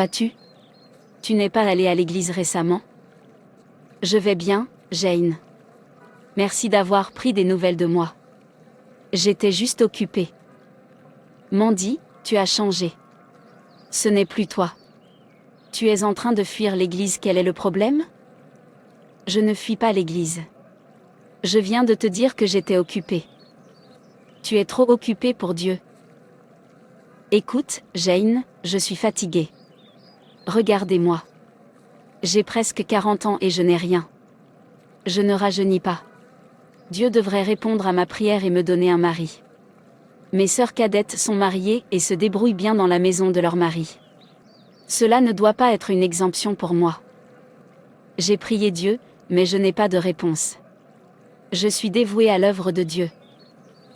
vas-tu? Tu n'es pas allé à l'église récemment? Je vais bien, Jane. Merci d'avoir pris des nouvelles de moi. J'étais juste occupée. Mandy, tu as changé. Ce n'est plus toi. Tu es en train de fuir l'église, quel est le problème? Je ne fuis pas l'église. Je viens de te dire que j'étais occupée. Tu es trop occupée pour Dieu. Écoute, Jane, je suis fatiguée. Regardez-moi. J'ai presque 40 ans et je n'ai rien. Je ne rajeunis pas. Dieu devrait répondre à ma prière et me donner un mari. Mes sœurs cadettes sont mariées et se débrouillent bien dans la maison de leur mari. Cela ne doit pas être une exemption pour moi. J'ai prié Dieu, mais je n'ai pas de réponse. Je suis dévouée à l'œuvre de Dieu.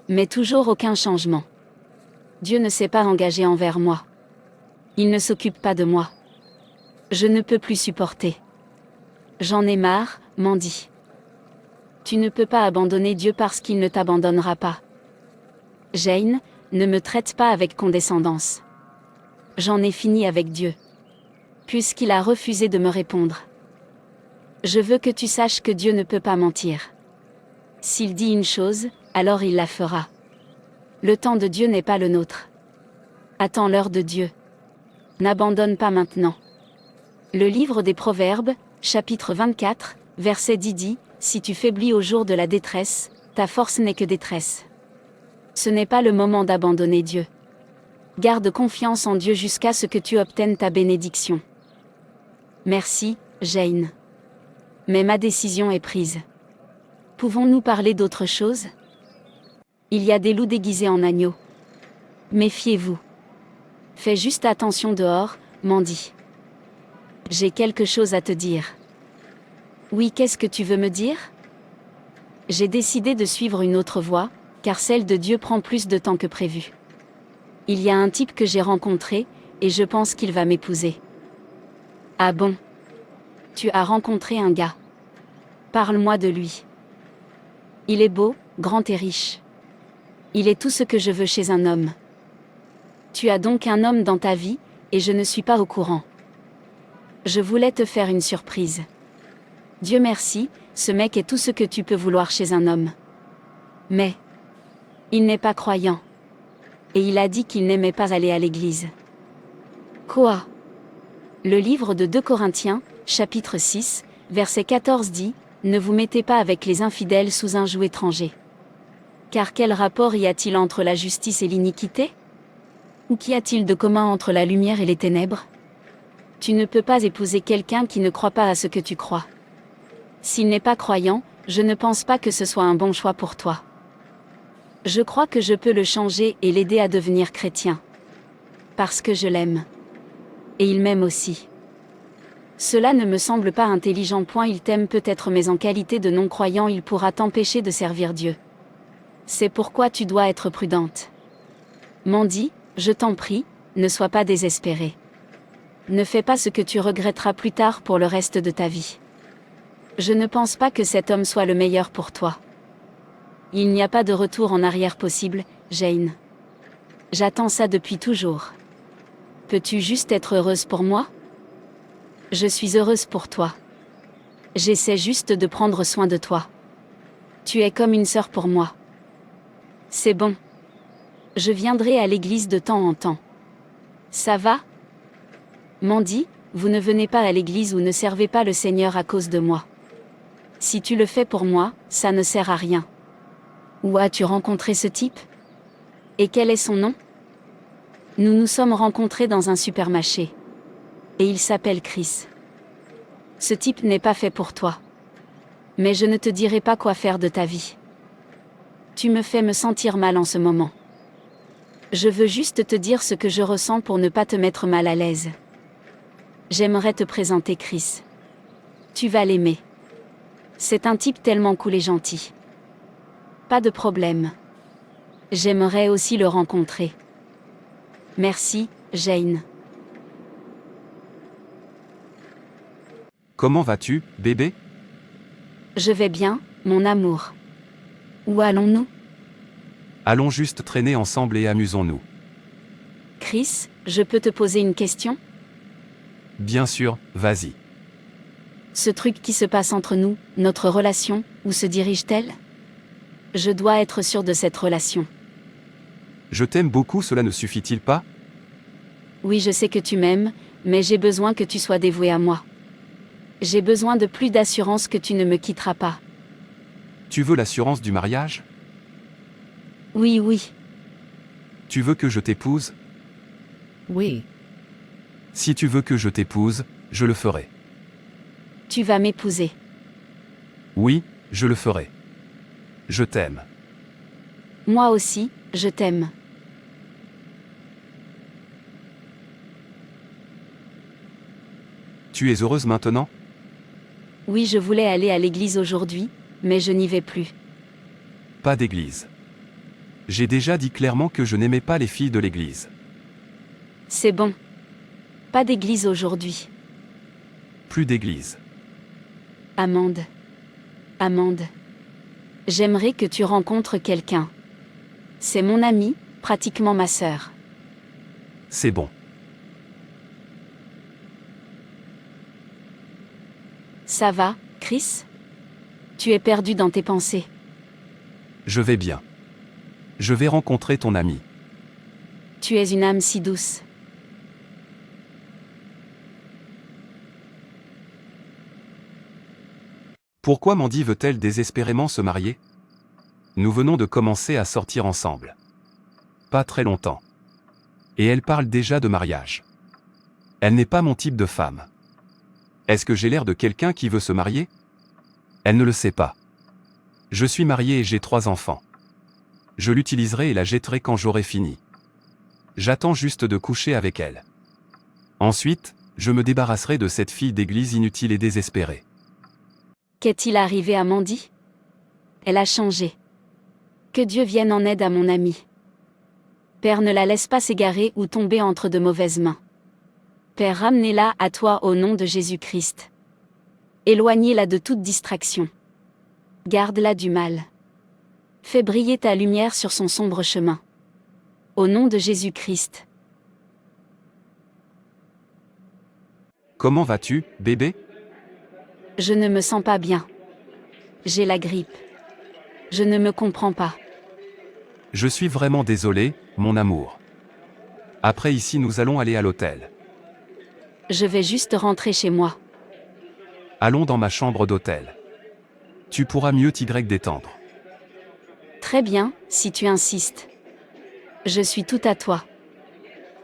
Mais toujours aucun changement. Dieu ne s'est pas engagé envers moi. Il ne s'occupe pas de moi. Je ne peux plus supporter. J'en ai marre, Mandy. Tu ne peux pas abandonner Dieu parce qu'il ne t'abandonnera pas. Jane, ne me traite pas avec condescendance. J'en ai fini avec Dieu. Puisqu'il a refusé de me répondre. Je veux que tu saches que Dieu ne peut pas mentir. S'il dit une chose, alors il la fera. Le temps de Dieu n'est pas le nôtre. Attends l'heure de Dieu. N'abandonne pas maintenant. Le livre des Proverbes, chapitre 24, verset 10 dit, « Si tu faiblis au jour de la détresse, ta force n'est que détresse. » Ce n'est pas le moment d'abandonner Dieu. Garde confiance en Dieu jusqu'à ce que tu obtiennes ta bénédiction. Merci, Jane. Mais ma décision est prise. Pouvons-nous parler d'autre chose? Il y a des loups déguisés en agneaux. Méfiez-vous. Fais juste attention dehors, Mandy. J'ai quelque chose à te dire. Oui, qu'est-ce que tu veux me dire? J'ai décidé de suivre une autre voie, car celle de Dieu prend plus de temps que prévu. Il y a un type que j'ai rencontré, et je pense qu'il va m'épouser. Ah bon? Tu as rencontré un gars. Parle-moi de lui. Il est beau, grand et riche. Il est tout ce que je veux chez un homme. Tu as donc un homme dans ta vie, et je ne suis pas au courant. Je voulais te faire une surprise. Dieu merci, ce mec est tout ce que tu peux vouloir chez un homme. Mais il n'est pas croyant. Et il a dit qu'il n'aimait pas aller à l'église. Quoi? Le livre de 2 Corinthiens, chapitre 6, verset 14 dit, « Ne vous mettez pas avec les infidèles sous un joug étranger. Car quel rapport y a-t-il entre la justice et l'iniquité? Ou qu'y a-t-il de commun entre la lumière et les ténèbres? Tu ne peux pas épouser quelqu'un qui ne croit pas à ce que tu crois. S'il n'est pas croyant, je ne pense pas que ce soit un bon choix pour toi. Je crois que je peux le changer et l'aider à devenir chrétien. Parce que je l'aime. Et il m'aime aussi. Cela ne me semble pas intelligent. Il t'aime peut-être, mais en qualité de non-croyant il pourra t'empêcher de servir Dieu. C'est pourquoi tu dois être prudente. Mandy, je t'en prie, ne sois pas désespérée. Ne fais pas ce que tu regretteras plus tard pour le reste de ta vie. Je ne pense pas que cet homme soit le meilleur pour toi. Il n'y a pas de retour en arrière possible, Jane. J'attends ça depuis toujours. Peux-tu juste être heureuse pour moi? Je suis heureuse pour toi. J'essaie juste de prendre soin de toi. Tu es comme une sœur pour moi. C'est bon. Je viendrai à l'église de temps en temps. Ça va? Mandy, vous ne venez pas à l'église ou ne servez pas le Seigneur à cause de moi. Si tu le fais pour moi, ça ne sert à rien. Où as-tu rencontré ce type? Et quel est son nom? Nous nous sommes rencontrés dans un supermarché. Et il s'appelle Chris. Ce type n'est pas fait pour toi. Mais je ne te dirai pas quoi faire de ta vie. Tu me fais me sentir mal en ce moment. Je veux juste te dire ce que je ressens pour ne pas te mettre mal à l'aise. J'aimerais te présenter Chris. Tu vas l'aimer. C'est un type tellement cool et gentil. Pas de problème. J'aimerais aussi le rencontrer. Merci, Jane. Comment vas-tu, bébé? Je vais bien, mon amour. Où allons-nous? Allons juste traîner ensemble et amusons-nous. Chris, je peux te poser une question? Bien sûr, vas-y. Ce truc qui se passe entre nous, notre relation, où se dirige-t-elle? Je dois être sûre de cette relation. Je t'aime beaucoup, cela ne suffit-il pas? Oui, je sais que tu m'aimes, mais j'ai besoin que tu sois dévoué à moi. J'ai besoin de plus d'assurance que tu ne me quitteras pas. Tu veux l'assurance du mariage? Oui, oui. Tu veux que je t'épouse? Oui. Si tu veux que je t'épouse, je le ferai. Tu vas m'épouser. Oui, je le ferai. Je t'aime. Moi aussi, je t'aime. Tu es heureuse maintenant? Oui, je voulais aller à l'église aujourd'hui, mais je n'y vais plus. Pas d'église. J'ai déjà dit clairement que je n'aimais pas les filles de l'église. C'est bon. Pas d'église aujourd'hui. Plus d'église. Amande. Amande. J'aimerais que tu rencontres quelqu'un. C'est mon amie, pratiquement ma sœur. C'est bon. Ça va, Chris? Tu es perdu dans tes pensées. Je vais bien. Je vais rencontrer ton ami. Tu es une âme si douce. Pourquoi Mandy veut-elle désespérément se marier? Nous venons de commencer à sortir ensemble. Pas très longtemps. Et elle parle déjà de mariage. Elle n'est pas mon type de femme. Est-ce que j'ai l'air de quelqu'un qui veut se marier? Elle ne le sait pas. Je suis marié et j'ai 3 enfants. Je l'utiliserai et la jetterai quand j'aurai fini. J'attends juste de coucher avec elle. Ensuite, je me débarrasserai de cette fille d'église inutile et désespérée. Qu'est-il arrivé à Mandy? Elle a changé. Que Dieu vienne en aide à mon amie. Père, ne la laisse pas s'égarer ou tomber entre de mauvaises mains. Père, ramenez-la à toi au nom de Jésus-Christ. Éloignez-la de toute distraction. Garde-la du mal. Fais briller ta lumière sur son sombre chemin. Au nom de Jésus-Christ. Comment vas-tu, bébé? Je ne me sens pas bien. J'ai la grippe. Je ne me comprends pas. Je suis vraiment désolé, mon amour. Après ici nous allons aller à l'hôtel. Je vais juste rentrer chez moi. Allons dans ma chambre d'hôtel. Tu pourras mieux t'y détendre. Très bien, si tu insistes. Je suis tout à toi.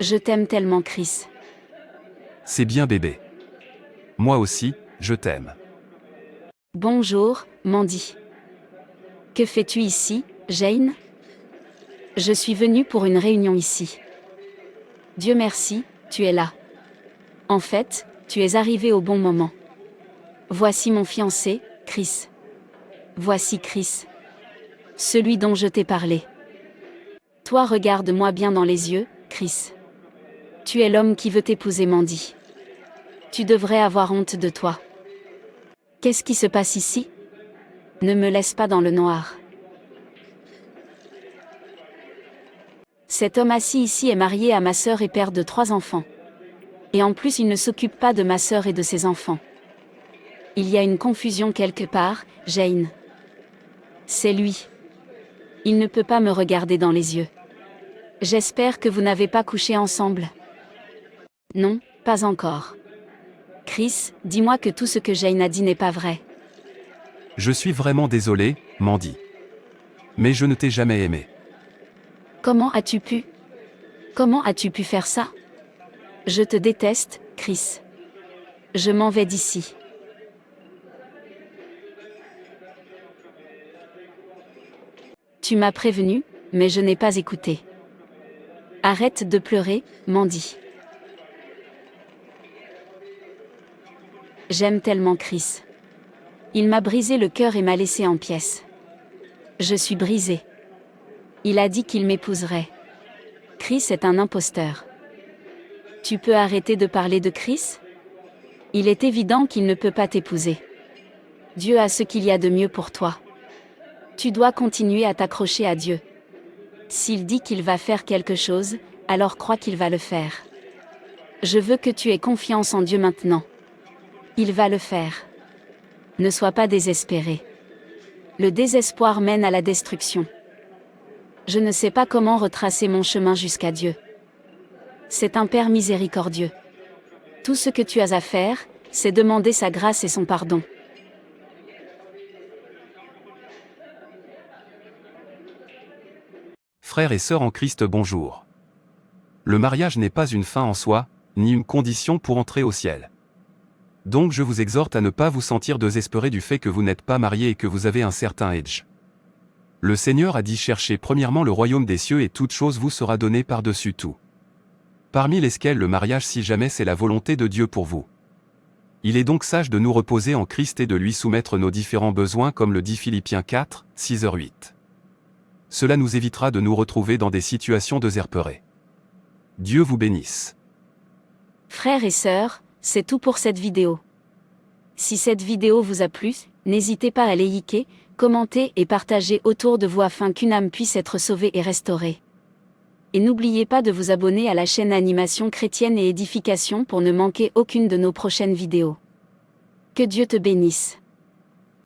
Je t'aime tellement, Chris. C'est bien bébé. Moi aussi, je t'aime. Bonjour, Mandy. Que fais-tu ici, Jane? Je suis venue pour une réunion ici. Dieu merci, tu es là. En fait, tu es arrivé au bon moment. Voici mon fiancé, Chris. Voici Chris. Celui dont je t'ai parlé. Toi, regarde-moi bien dans les yeux, Chris. Tu es l'homme qui veut t'épouser, Mandy. Tu devrais avoir honte de toi. Qu'est-ce qui se passe ici? Ne me laisse pas dans le noir. Cet homme assis ici est marié à ma sœur et père de 3 enfants. Et en plus il ne s'occupe pas de ma sœur et de ses enfants. Il y a une confusion quelque part, Jane. C'est lui. Il ne peut pas me regarder dans les yeux. J'espère que vous n'avez pas couché ensemble. Non, pas encore. Chris, dis-moi que tout ce que Jane a dit n'est pas vrai. Je suis vraiment désolé, Mandy. Mais je ne t'ai jamais aimé. Comment as-tu pu? Comment as-tu pu faire ça? Je te déteste, Chris. Je m'en vais d'ici. Tu m'as prévenu, mais je n'ai pas écouté. Arrête de pleurer, Mandy. J'aime tellement Chris. Il m'a brisé le cœur et m'a laissé en pièces. Je suis brisée. Il a dit qu'il m'épouserait. Chris est un imposteur. Tu peux arrêter de parler de Chris? Il est évident qu'il ne peut pas t'épouser. Dieu a ce qu'il y a de mieux pour toi. Tu dois continuer à t'accrocher à Dieu. S'il dit qu'il va faire quelque chose, alors crois qu'il va le faire. Je veux que tu aies confiance en Dieu maintenant. Il va le faire. Ne sois pas désespéré. Le désespoir mène à la destruction. Je ne sais pas comment retracer mon chemin jusqu'à Dieu. C'est un Père miséricordieux. Tout ce que tu as à faire, c'est demander sa grâce et son pardon. Frères et sœurs en Christ, bonjour. Le mariage n'est pas une fin en soi, ni une condition pour entrer au ciel. Donc je vous exhorte à ne pas vous sentir désespéré du fait que vous n'êtes pas marié et que vous avez un certain âge. Le Seigneur a dit: cherchez premièrement le royaume des cieux et toute chose vous sera donnée par-dessus tout. Parmi lesquels le mariage, si jamais c'est la volonté de Dieu pour vous. Il est donc sage de nous reposer en Christ et de lui soumettre nos différents besoins comme le dit Philippiens 4, 6-8. Cela nous évitera de nous retrouver dans des situations désespérées. Dieu vous bénisse. Frères et sœurs, c'est tout pour cette vidéo. Si cette vidéo vous a plu, n'hésitez pas à liker, commenter et partager autour de vous afin qu'une âme puisse être sauvée et restaurée. Et n'oubliez pas de vous abonner à la chaîne Animation Chrétienne et Édification pour ne manquer aucune de nos prochaines vidéos. Que Dieu te bénisse.